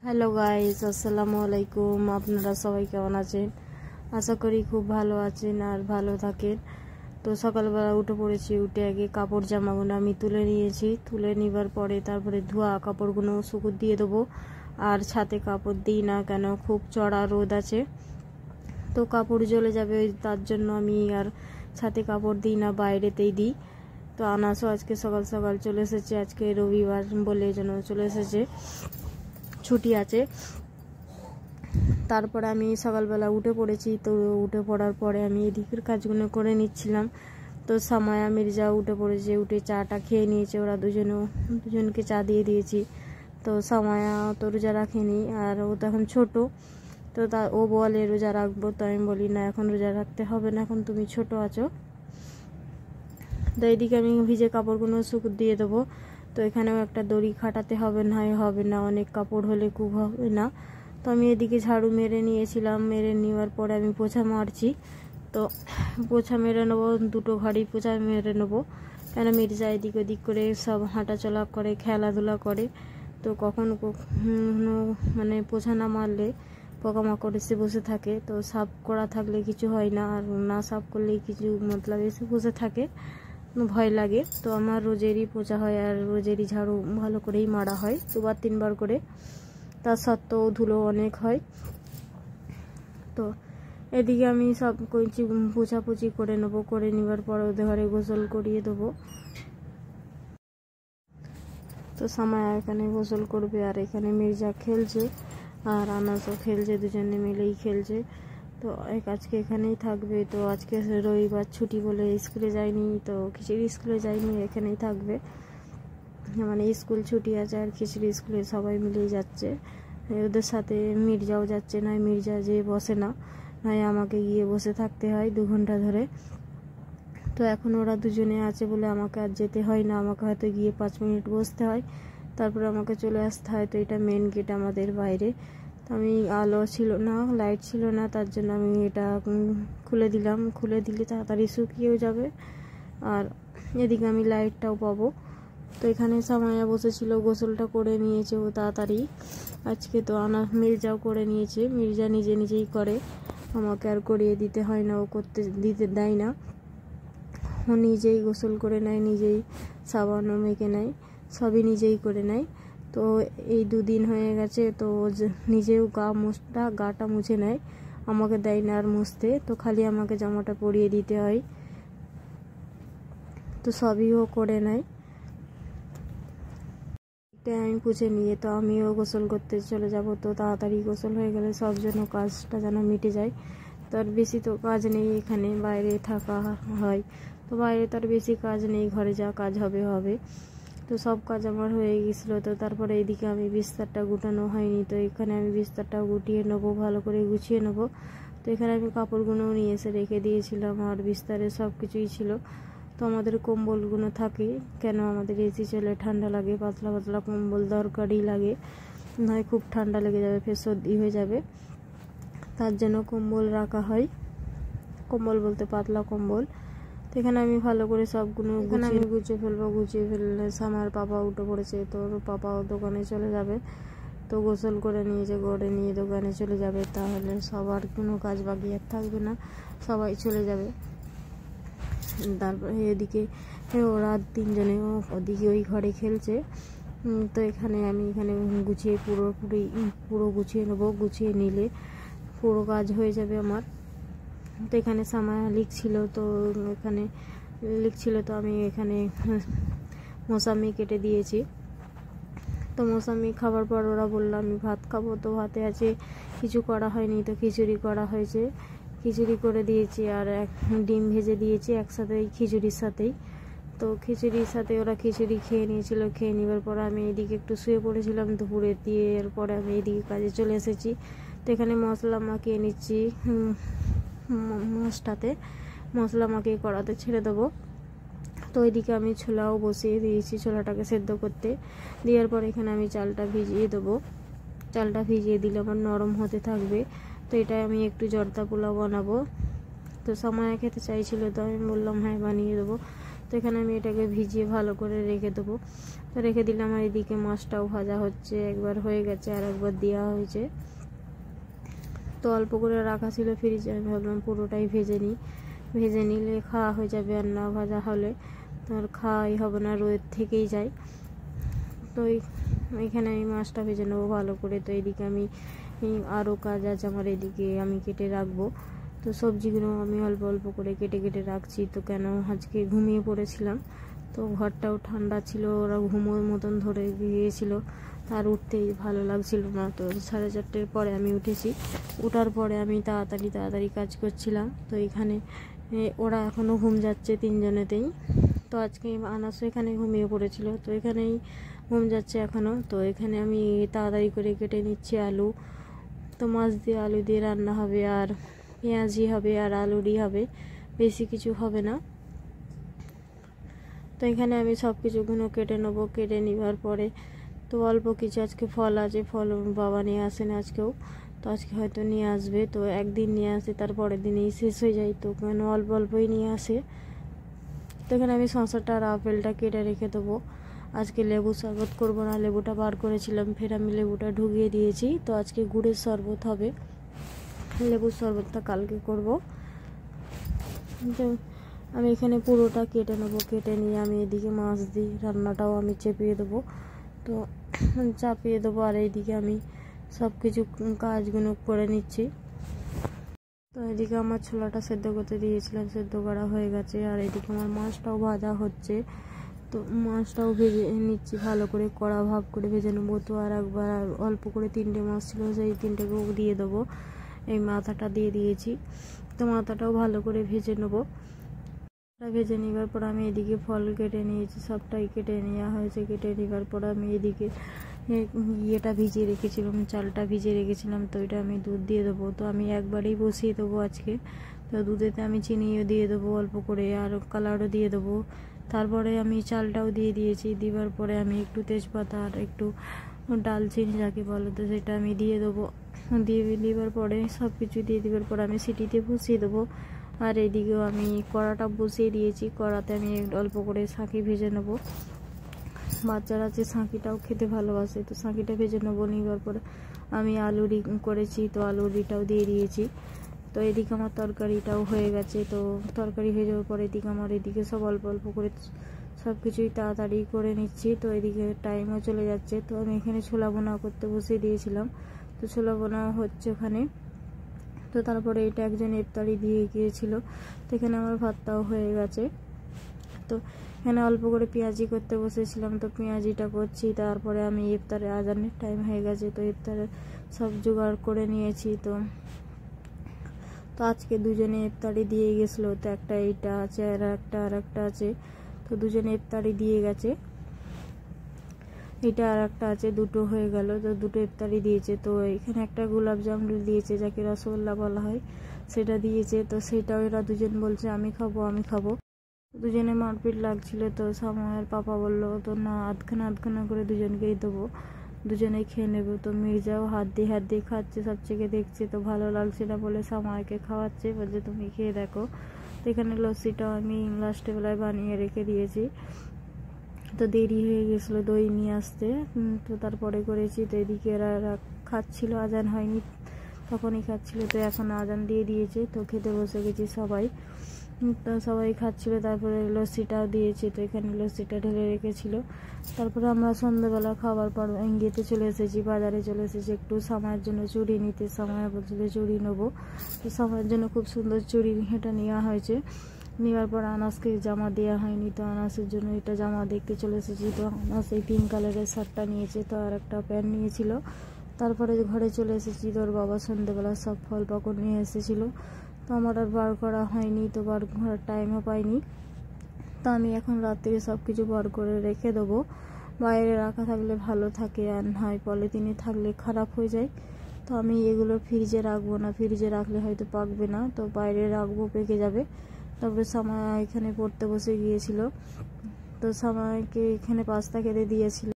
Hello guys, আসসালামু আলাইকুম। আপনারা সবাই কেমন আছেন? আশা করি খুব ভালো আছেন আর ভালো থাকেন। তো সকালবেলা উঠে পড়েছি। উঠে আগে কাপড় জামাগুলো আমি তুলে নিয়েছি। তুলে নেবার পরে তারপরে ধোয়া কাপড়গুলো শুকুর দিয়ে দেবো। আর ছাদে কাপড় দিই না, কেন খুব চড়া রোদ আছে, তো কাপড় জ্বলে যাবে, তার জন্য আমি আর ছাদে কাপড় দিই না, বাইরেতেই দিই। তো আনাসও আজকে সকাল সকাল চলে এসেছে, আজকে রবিবার বলে যেন চলে এসেছে, ছুটি আছে। তারপরে আমি সকালবেলা উঠে পড়েছি। তো উঠে পড়ার পরে আমি এদিকের কাজগুলো করে নিচ্ছিলাম। তো সামায়া মির্জা উঠে পড়েছে, উঠে চাটা খেয়ে নিয়েছে। ওরা দুজনকে চা দিয়ে দিয়েছি। তো সামায়া তো রোজা রাখেনি, আর ও তো এখন ছোটো। তো ও বলে রোজা রাখবো, তো আমি বলি না, এখন রোজা রাখতে হবে না, এখন তুমি ছোট আছো। তো এইদিকে আমি ভিজে কাপড়গুলো শুকুর দিয়ে দেবো। তো এখানেও একটা দড়ি খাটাতে হবে, না অনেক কাপড় হলে খুব হবে না। তো আমি এদিকে ঝাড়ু মেরে নিয়েছিলাম, মেরে নেওয়ার পরে আমি পোছা মারছি। তো পোছা মেরে নেবো, দুটো ঘাড়ি পোছা মেরে নেবো, কেন মির্জা এদিক ওদিক করে সব হাঁটাচলা করে, খেলাধুলা করে। তো কখনো মানে পোছা না মারলে পোকামাকড় এসে বসে থাকে। তো সাফ করা থাকলে কিছু হয় না, আর না সাফ করলে কিছু মতলব এসে বসে থাকে, ভয় লাগে। তো আমার রোজেরই পোছা হয়, আর রোজেরই ঝাড়ু ভালো করেই মারা হয়, 2-3 বার করে। তার সত্ত্বেও ধুলো অনেক হয়। তো এদিকে আমি সব পোছাপুছি করে নেবো। করে নেবার পর ওদের ঘরে গোসল করিয়ে দেবো। তো সামায়া এখানে গোসল করবে, আর এখানে মির্জা খেলছে, আর আনাসও খেলছে, দুজনে মিলেই খেলছে। তো আজকে এখানেই থাকবে। তো আজকে রবিবার ছুটি বলে স্কুলে যায়নি, তো খিচুড়ি স্কুলে যায়নি, এখানেই থাকবে। মানে স্কুল ছুটি আছে, আর খিচুড়ি স্কুলে সবাই মিলেই যাচ্ছে। ওদের সাথে মির্জাও যাচ্ছে, নয় মির্জা যে বসে না, নয় আমাকে গিয়ে বসে থাকতে হয় 2 ঘন্টা ধরে। তো এখন ওরা দুজনে আছে বলে আমাকে আর যেতে হয় না, আমাকে হয়তো গিয়ে 5 মিনিট বসতে হয়, তারপরে আমাকে চলে আসতে হয়। তো এটা মেন গেট আমাদের বাইরে। তো আমি আলো ছিল না, লাইট ছিল না, তার জন্য আমি এটা খুলে দিলাম। খুলে দিলে তাড়াতাড়ি শুকিয়েও যাবে, আর এদিকে আমি লাইটটাও পাবো। তো এখানে সামায়া বসেছিল, গোসলটা করে নিয়েছে ও তাড়াতাড়ি আজকে। তো মির্জাও করে নিয়েছে, মির্জা নিজেই করে, আমাকে আর করিয়ে দিতে হয় না, ও করতে দিতে দেয় না। ও নিজেই গোসল করে নেয়, নিজেই সাবানও মেখে নেয়, সবই নিজেই করে নেয়। তো এই 2 দিন হয়ে গেছে, তো নিজেও গাটা মুছে নেয়, আমাকে দেয় না আর মুছতে। তো খালি আমাকে জামাটা পরিয়ে দিতে হয়, তো সবই ও করে নেয়। আমি পুছে নিয়ে তো আমিও গোসল করতে চলে যাব। তো তাড়াতাড়ি গোসল হয়ে গেলে সব জন্য কাজটা যেন মিটে যায়। তার বেশি তো কাজ নেই, এখানে বাইরে থাকা হয়, তো বাইরে তার বেশি কাজ নেই, ঘরে যা কাজ হবে। তো সব কাজ আমার হয়ে গেছিলো। তো তারপরে এইদিকে আমি বিস্তারটা গুটানো হয়নি, তো এখানে আমি বিস্তারটা গুটিয়ে নেবো, ভালো করে গুছিয়ে নেবো। তো এখানে আমি কাপড়গুলোও নিয়ে এসে রেখে দিয়েছিলাম, আর বিস্তারে সব কিছুই ছিল। তো আমাদের কম্বলগুলো থাকে, কেন আমাদের এসি চলে, ঠান্ডা লাগে, পাতলা পাতলা কম্বল দরকারই লাগে, নয় খুব ঠান্ডা লেগে যাবে, ফের সর্দি হয়ে যাবে, তার জন্য কম্বল রাখা হয়। কম্বল বলতে পাতলা কম্বল। তো এখানে আমি ভালো করে সবগুলো গুছিয়ে ফেলবো। গুছিয়ে ফেললে আমার পাপা উঠে পড়েছে, তো পাপাও দোকানে চলে যাবে। তো গোসল করে নিয়েছে, করে নিয়ে দোকানে চলে যাবে, তাহলে সবার কোনো কাজ বাকি আর থাকবে না, সবাই চলে যাবে। তারপরে এদিকে ওরা 3 জনে ওদিকে ওই ঘরে খেলছে। তো এখানে আমি গুছিয়ে পুরো গুছিয়ে নেবো। গুছিয়ে নিলে পুরো কাজ হয়ে যাবে আমার। তো এখানে সামায়া লিখছিল, তো আমি এখানে মৌসাম্মি কেটে দিয়েছি। তো মৌসাম্মি খাবার পর ওরা বললো আমি ভাত খাবো, তো ভাতে আছে কিছু করা হয়নি, তো খিচুড়ি করা হয়েছে, খিচুড়ি করে দিয়েছি, আর ডিম ভেজে দিয়েছি একসাথে খিচুড়ির সাথেই। তো খিচুড়ির সাথে ওরা খিচুড়ি খেয়ে নিয়েছিল। খেয়ে নেবার পর আমি এদিকে একটু শুয়ে পড়েছিলাম দুপুরে, দিয়ে এরপরে আমি এদিকে কাজে চলে এসেছি। তো এখানে মশলা মাখিয়ে নিচ্ছি, মাছটাতে মশলা মাখিয়ে কড়াতে ছেড়ে দেবো। তো ওইদিকে আমি ছোলাও বসিয়ে দিয়েছি, ছোলাটাকে সেদ্ধ করতে। দেওয়ার পর এখানে আমি চালটা ভিজিয়ে দেবো। চালটা ভিজিয়ে দিলে আমার নরম হতে থাকবে। তো এটা আমি একটু জর্দা পোলাও বানাবো। তো সামায়া খেতে চাইছিল, তো আমি বললাম হ্যাঁ বানিয়ে দেবো। তো এখানে আমি এটাকে ভিজিয়ে ভালো করে রেখে দেবো। তো তো রেখে দিলাম। আর এদিকে মাছটাও ভাজা হচ্ছে, একবার হয়ে গেছে আর একবার দেওয়া হয়েছে। তো অল্প করে রাখা ছিল ফ্রিজে, আমি ভাবলাম পুরোটাই ভেজে নিই, ভেজে নিলে খাওয়া হয়ে যাবে। আর না ভাজা হলে তো আর খাওয়াই হবে না, রোদ থেকেই যায়। তো এখানে আমি মাছটা ভেজে নেবো ভালো করে। তো এদিকে আমি আরও কাজ আছে আমার, এদিকে আমি কেটে রাখবো। তো সবজিগুলো আমি অল্প অল্প করে কেটে কেটে রাখছি। তো কেন আজকে ঘুমিয়ে পড়েছিলাম, তো ঘরটাও ঠান্ডা ছিল, ওরা ঘুমোর মতন ধরে গিয়েছিল, তার উঠতেই ভালো লাগছিল না। তো 4:30 পরে আমি উঠেছি, ওঠার পরে আমি তাড়াতাড়ি কাজ করছিলাম। তো এখানে ওরা এখনও ঘুম যাচ্ছে তিনজনেতেই। তো আজকে আনাসও এখানে ঘুমিয়ে পড়েছিল, তো এখানেই ঘুম যাচ্ছে এখনও। তো এখানে আমি তাড়াতাড়ি করে কেটে নিচ্ছি আলু। তো মাছ দিয়ে আলু দিয়ে রান্না হবে, আর পেঁয়াজি হবে, আর আলুরই হবে, বেশি কিছু হবে না। তো এখানে আমি সব কিছুগুলো কেটে নেবো। কেটে নেবার পরে তো অল্প কিছু আজকে ফল আছে, ফল বাবা নিয়ে আসেন আজকেও, তো আজকে হয়তো নিয়ে আসবে। তো একদিন নিয়ে আসে, তারপরের দিনেই শেষ হয়ে যায়, তো কেন অল্প অল্পই নিয়ে আসে। তো এখানে আমি শসাটা আর আপেলটা কেটে রেখে দেবো। আজকে লেবু শরবত করবো না, লেবুটা বার করেছিলাম, ফের আমি লেবুটা ঢুকিয়ে দিয়েছি। তো আজকে গুড়ের শরবত হবে, লেবুর শরবতটা কালকে করব। তো আমি এখানে পুরোটা কেটে নেবো, কেটে নিয়ে আমি এদিকে মাছ দিই, রান্নাটাও আমি চেপিয়ে দেবো। তো চাপিয়ে দেবো, আর এইদিকে আমি সব কিছু কাজগুলো করে নিচ্ছি। তো এদিকে আমার ছোলাটা সেদ্ধ করতে দিয়েছিলাম, সেদ্ধ করা হয়ে গেছে। আর এদিকে আমার মাছটাও ভাজা হচ্ছে, তো মাছটাও ভেজে নিচ্ছি ভালো করে, কড়া ভাব করে ভেজে নেবো। তো আর একবার অল্প করে 3টে মাছ ছিল, সেই 3টেকেও দিয়ে দেবো। এই মাথাটা দিয়ে দিয়েছি, তো মাথাটাও ভালো করে ভেজে নেবো। ভেজে নেবার পর আমি এদিকে ফল কেটে নিয়েছি, সবটাই কেটে নেওয়া হয়েছে। কেটে নেবার পর আমি এদিকে ইয়েটা ভিজিয়ে রেখেছিলাম, চালটা ভিজিয়ে রেখেছিলাম, তো এটা আমি দুধ দিয়ে দেবো। তো আমি একবারেই বসিয়ে দেবো আজকে। তো দুধেতে আমি চিনিও দিয়ে দেবো অল্প করে, আর কালারও দিয়ে দেবো। তারপরে আমি চালটাও দিয়ে দিয়েছি। দেওয়ার পরে আমি একটু তেজপাতা আর একটু ডালচিনি যাকে বলো, তো সেটা আমি দিয়ে দেবো। দিয়ে দেওয়ার পরে সব কিছু দিয়ে দেওয়ার পর আমি সিটিতে বসিয়ে দেবো। আর এদিকেও আমি কড়াটা বসিয়ে দিয়েছি, কড়াতে আমি অল্প করে শাঁখি ভেজে নেবো। বাচ্চারা যে শাঁখিটাও খেতে ভালোবাসে, তো শাঁখিটা ভেজে নেবো। নেবার পরে আমি আলুরি করেছি, তো আলুরিটাও দিয়ে দিয়েছি। তো এদিকে আমার তরকারিটাও হয়ে গেছে। তো তরকারি হয়ে যাওয়ার পরে এদিকে আমার এদিকে সব অল্প অল্প করে সব কিছুই তাড়াতাড়ি করে নিচ্ছি। তো এদিকে টাইমও চলে যাচ্ছে। তো আমি এখানে ছোলা বোনা করতে বসিয়ে দিয়েছিলাম, তো ছোলা বোনা হচ্ছে ওখানে। তো তারপরে এটা একজন ইফতারি দিয়ে গিয়েছিল, তো এখানে আমার ভাতটাও হয়ে গেছে। তো এখানে অল্প করে পেঁয়াজি করতে বসেছিলাম, তো পেঁয়াজিটা করছি। তারপরে আমি ইফতারে আজানের টাইম হয়ে গেছে, তো ইফতারে সব জোগাড় করে নিয়েছি। তো আজকে দুজনে ইফতারি দিয়ে গেছিলো, তো একটা এইটা আছে আর একটা আছে। তো দুজনে ইফতারি দিয়ে গেছে, এটা আর একটা আছে, দুটো হয়ে গেল। তো দুটো ইফতারি দিয়েছে। তো এখানে একটা গোলাপ জামরুল দিয়েছে, যাকে রসগোল্লা বলা হয়, সেটা দিয়েছে। তো সেটাও এরা দুজন বলছে আমি খাবো। দুজনে মারপিট লাগছিল। তো সামায়ের পাপা বললো তো না, আধখানা করে দুজনকেই দেবো, দুজনেই খেয়ে নেবো। তো মির্জাও হাত দিয়ে খাচ্ছে, সব থেকে দেখছে, তো ভালো লাগছে না বলে সামায়কে খাওয়াচ্ছে, বলছে তুমি খেয়ে দেখো। তো এখানে লস্যিটাও আমি লাস্টে বেলায় বানিয়ে রেখে দিয়েছি। তো দেরি হয়ে গেছিলো দই নিয়ে আসতে, তো তারপরে করেছি। তো এদিকে এরা খাচ্ছিল, আজান হয়নি তখনই খাচ্ছিল। তো এখন আজান দিয়ে দিয়েছে, তো খেতে বসে গেছি সবাই। তো সবাই খাচ্ছিল, তারপরে লস্যিটাও দিয়েছে। তো এখানে লস্যিটা ঢেলে রেখেছিল। তারপরে আমরা সন্ধ্যাবেলা খাবার পর ইঙ্গিতে চলে এসেছি, বাজারে চলে এসেছি একটু সময়ের জন্য চুড়ি নিতে। সময় বলছিল চুড়ি নেবো, তো সময়ের জন্য খুব সুন্দর চুড়ি এটা নেওয়া হয়েছে। নেওয়ার পর আনাসকে জামা দেওয়া হয়নি, তো আনাসের জন্য এটা জামা দেখতে চলে এসেছি। তো আনাস এই পিঙ্ক কালারের শার্টটা নিয়েছে, তো আর একটা প্যান্ট নিয়েছিল। তারপরে ঘরে চলে এসেছি। তোর বাবা সন্ধ্যেবেলা সব ফল পাকড় নিয়ে এসেছিলো, তো আমার আর বার করা হয়নি, তো বার করার টাইমও পাইনি। তো আমি এখন রাত্রে সব কিছু বার করে রেখে দেবো। বাইরে রাখা থাকলে ভালো থাকে, আর নয় পলিথিনে থাকলে খারাপ হয়ে যায়। তো আমি এগুলো ফ্রিজে রাখবো না, ফ্রিজে রাখলে হয়তো পাকবে না, তো বাইরে রাখবো, পেকে যাবে। তারপরে সামায়া এখানে পড়তে বসে গিয়েছিল, তো সামায়াকে এখানে পাস্তা খেতে দিয়েছিল।